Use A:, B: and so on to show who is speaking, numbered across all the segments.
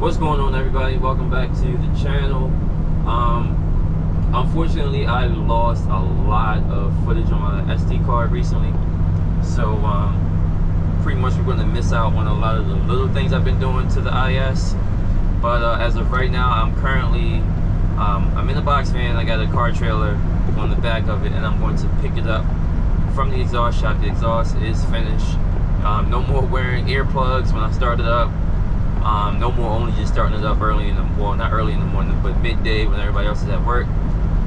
A: What's going on, everybody? Welcome back to the channel. Unfortunately, I lost a lot of footage on my SD card recently, so pretty much we're going to miss out on a lot of the little things I've been doing to the IS. But as of right now, I'm currently I'm in a box fan. I got a car trailer on the back of it, and I'm going to pick it up from the exhaust shop. The exhaust is finished. No more wearing earplugs when I start it up. No more only just starting it up early in the, well, not early in the morning, but midday when everybody else is at work.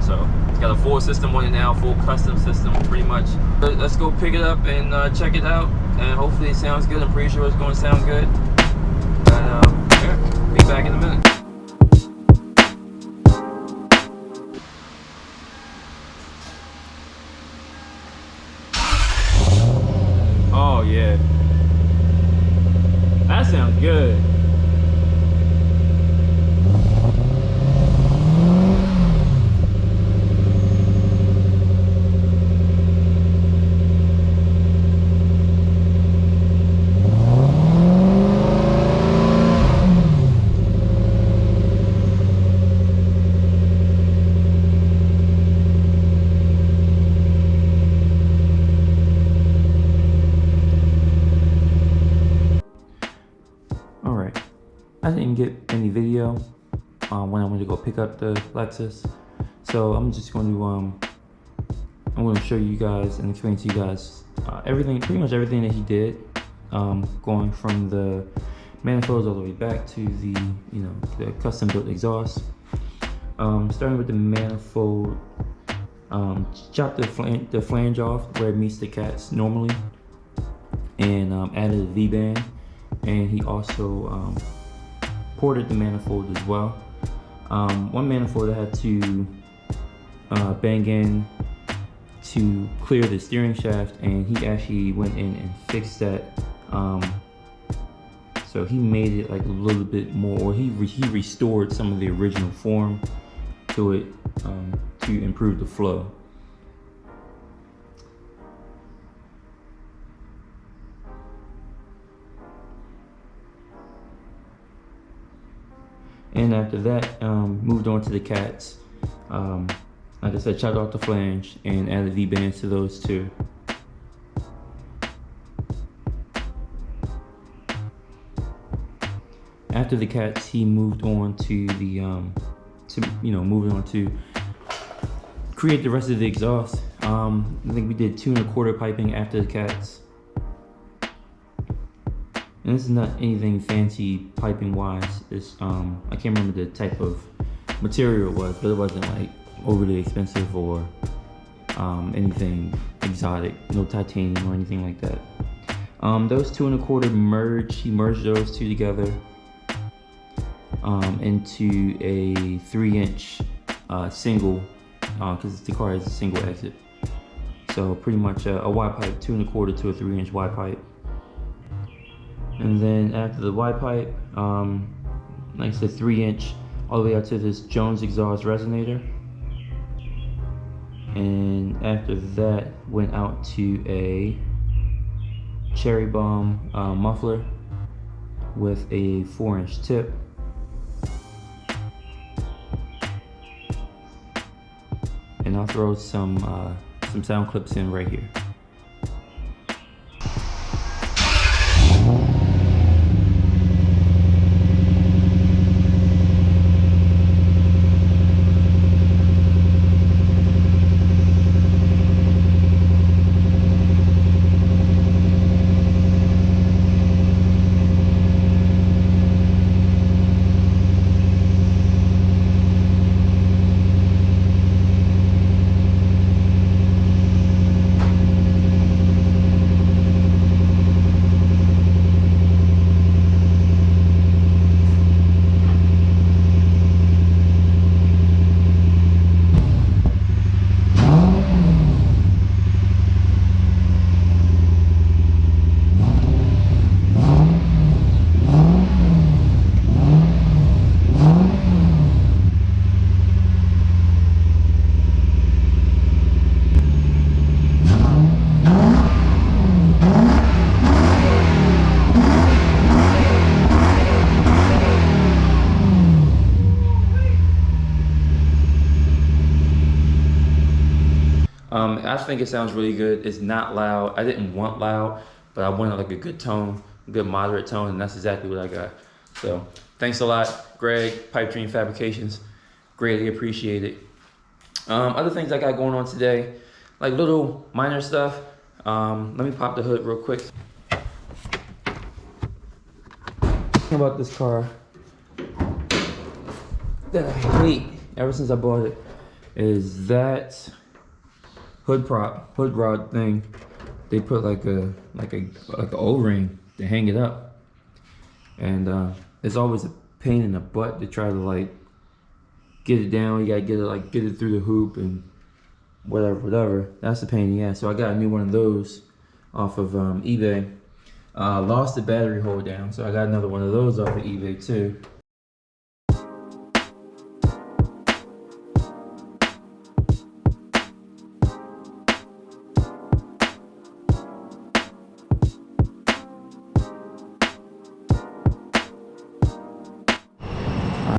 A: So it's got a full system on it now, full custom system pretty much. Let's go pick it up and check it out, and hopefully it sounds good. I'm pretty sure it's going to sound good. And yeah, be back in a minute. Oh yeah, that sounds good. I didn't get any video when I went to go pick up the Lexus, so I'm just going to I'm going to show you guys and explain to you guys everything, pretty much everything that he did, going from the manifolds all the way back to the the custom built exhaust. Starting with the manifold, chopped the flange off where it meets the cats normally, and added a V-band, and he also ported the manifold as well. One manifold I had to bang in to clear the steering shaft, and he actually went in and fixed that. So he made it like a little bit more, or he restored some of the original form to it to improve the flow. And after that, moved on to the cats. Like I said, chopped off the flange and added V-bands to those two. After the cats, he moved on to the moving on to create the rest of the exhaust. I think we did 2 1/4 piping after the cats. And this is not anything fancy piping wise. It's I can't remember the type of material it was, but it wasn't like overly expensive or anything exotic. No titanium or anything like that. Those 2 1/4 merged. He merged those two together into a 3-inch single, because the car has a single exit. So pretty much a Y pipe, 2 1/4 to a 3-inch Y pipe. And then after the Y pipe, like I said, 3-inch all the way out to this Jones exhaust resonator. And after that, went out to a cherry bomb muffler with a 4-inch tip. And I'll throw some sound clips in right here. I think it sounds really good. It's not loud. I didn't want loud, but I wanted like a good tone, a good moderate tone, and that's exactly what I got. So thanks a lot, Greg, Pipedream Fabrications. Greatly appreciate it. Other things I got going on today, like little minor stuff. Let me pop the hood real quick. About this car that I hate ever since I bought it is that hood rod thing. They put like a O-ring to hang it up, and it's always a pain in the butt to try to like get it down. You gotta get it through the hoop and whatever. That's the pain in the ass. So I got a new one of those off of eBay. Lost the battery hold down, so I got another one of those off of eBay too.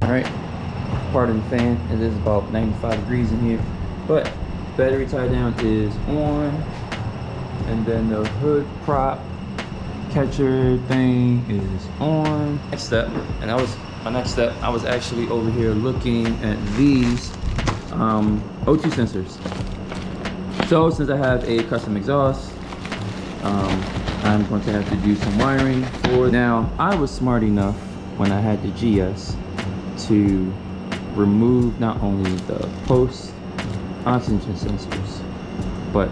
A: Alright, pardon the fan, it is about 95 degrees in here, but battery tie down is on, and then the hood prop catcher thing is on. Next step, and my next step, I was actually over here looking at these O2 sensors. So since I have a custom exhaust, I'm going to have to do some wiring for it. Now, I was smart enough when I had the GS to remove not only the post oxygen sensors, but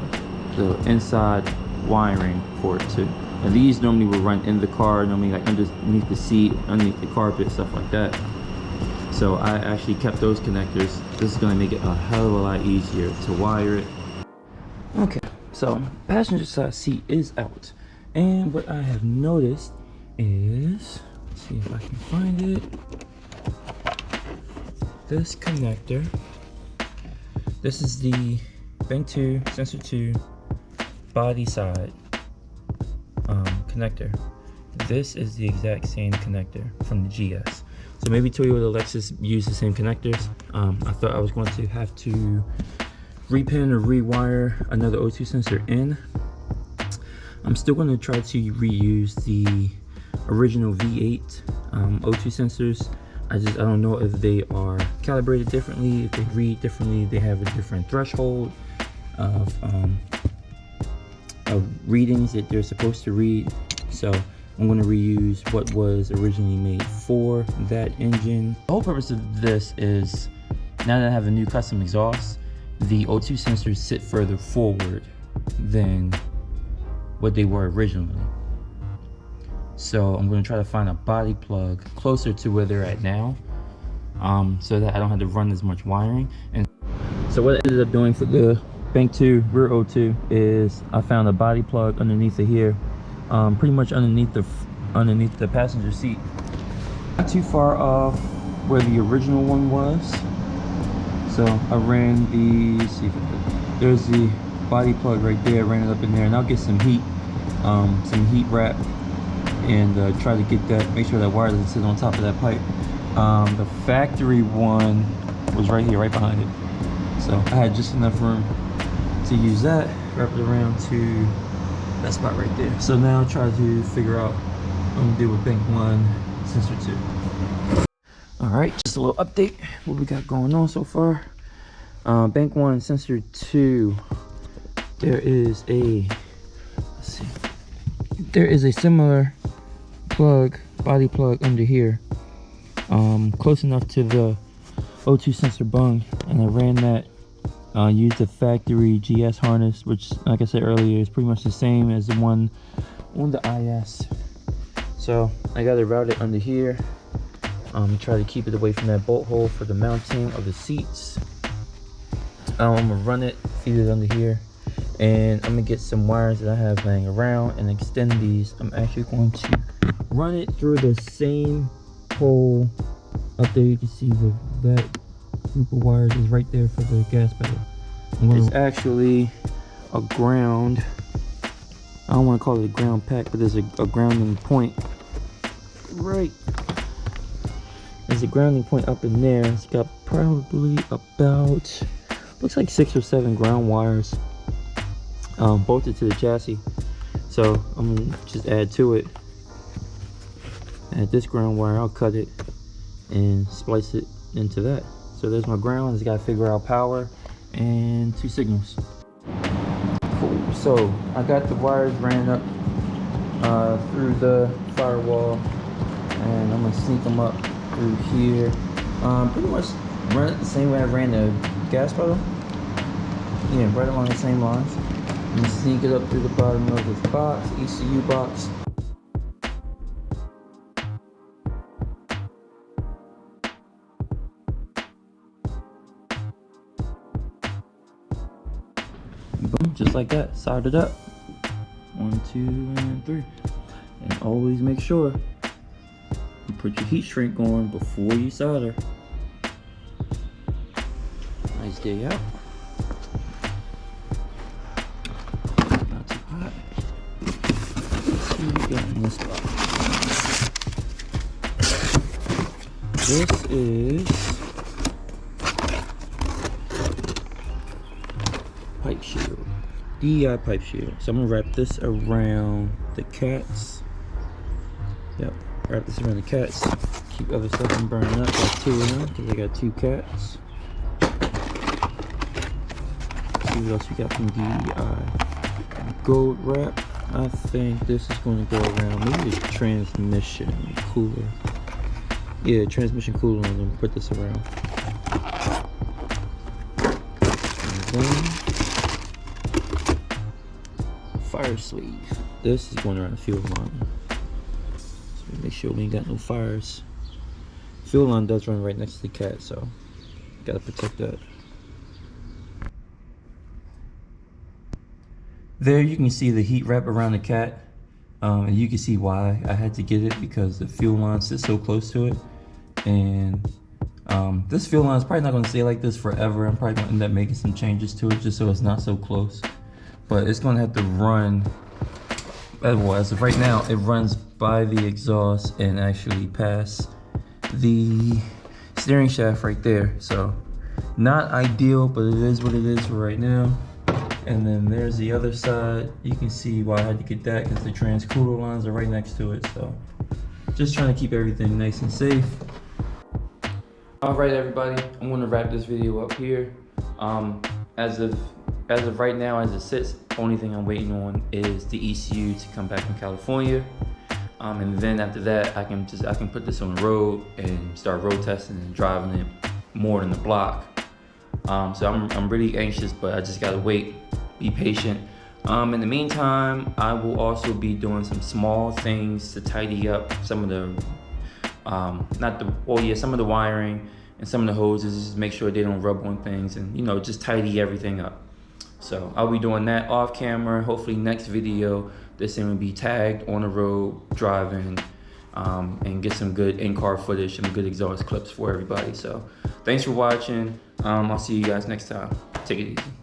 A: the inside wiring for it too. And these normally will run in the car, normally like underneath the seat, underneath the carpet, stuff like that. So I actually kept those connectors. This is gonna make it a hell of a lot easier to wire it. Okay, so passenger side seat is out. And what I have noticed is, let's see if I can find it. This connector. This is the Bank 2, Sensor 2, body side connector. This is the exact same connector from the GS. So maybe Toyota, Lexus use the same connectors. I thought I was going to have to repin or rewire another O2 sensor in. I'm still going to try to reuse the original V8 O2 sensors. I don't know if they are calibrated differently, if they read differently, they have a different threshold of readings that they're supposed to read. So I'm going to reuse what was originally made for that engine. The whole purpose of this is, now that I have a new custom exhaust, the O2 sensors sit further forward than what they were originally. So I'm going to try to find a body plug closer to where they're at now, so that I don't have to run as much wiring. And so what I ended up doing for the Bank 2 rear O2 is I found a body plug underneath of here, pretty much underneath the passenger seat, not too far off where the original one was. So I ran the, see if there's the body plug right there, ran it up in there, and I'll get some heat wrap and try to get that, make sure that wire doesn't sit on top of that pipe. The factory one was right here, right behind it. So I had just enough room to use that, wrap it around to that spot right there. So now try to figure out what I'm gonna do with Bank 1 Sensor 2. All right, just a little update, what we got going on so far. Bank 1 Sensor 2, there is a, let's see, there is a similar plug, body plug under here, close enough to the O2 sensor bung, and I ran that, used the factory GS harness, which like I said earlier is pretty much the same as the one on the IS. So I got it routed under here, try to keep it away from that bolt hole for the mounting of the seats. I'm gonna run it, feed it under here, and I'm gonna get some wires that I have laying around and extend these. I'm actually going to run it through the same hole up there. You can see that group of wires is right there for the gas pedal. It's actually a ground, I don't want to call it a ground pack, but there's a grounding point right, there's a grounding point up in there. It's got probably about, looks like 6 or 7 ground wires bolted to the chassis. So I'm gonna just add to it. Add this ground wire, I'll cut it and splice it into that. So there's my ground. I just gotta figure out power and 2 signals. Cool. So I got the wires ran up through the firewall, and I'm gonna sneak them up through here. Pretty much run it the same way I ran the gas pedal. Yeah, right along the same lines. I'm gonna sneak it up through the bottom of this box, ECU box. Boom, just like that, soldered up. 1, 2, and 3. And always make sure you put your heat shrink on before you solder. Nice day out. Not too hot. Let's see what we got in this box. This is pipe shield. DEI pipe shield. So I'm gonna wrap this around the cats. Yep, wrap this around the cats. Keep other stuff from burning up. Got 2 of them because I got 2 cats. Let's see what else we got from DEI. Gold wrap. I think this is going to go around maybe the transmission cooler. Yeah, transmission cooler. I'm gonna put this around. And then fire sleeve. This is going around the fuel line. So make sure we ain't got no fires. Fuel line does run right next to the cat, so gotta protect that. There you can see the heat wrap around the cat. And you can see why I had to get it, because the fuel line sits so close to it. And this fuel line is probably not going to stay like this forever. I'm probably going to end up making some changes to it just so it's not so close. But it's going to have to run, well, as of right now, it runs by the exhaust and actually past the steering shaft right there. So not ideal, but it is what it is for right now. And then there's the other side. You can see why I had to get that, because the trans cooler lines are right next to it. So just trying to keep everything nice and safe. All right, everybody, I'm gonna wrap this video up here. As of right now, as it sits, only thing I'm waiting on is the ECU to come back from California. And then after that, I can put this on the road and start road testing and driving it more than the block. So I'm really anxious, but I just gotta wait, be patient. In the meantime, I will also be doing some small things to tidy up some of the, some of the wiring and some of the hoses, just make sure they don't rub on things, and just tidy everything up. So I'll be doing that off camera. Hopefully next video, this thing will be tagged on the road driving, and get some good in-car footage and good exhaust clips for everybody. So thanks for watching. I'll see you guys next time. Take it easy.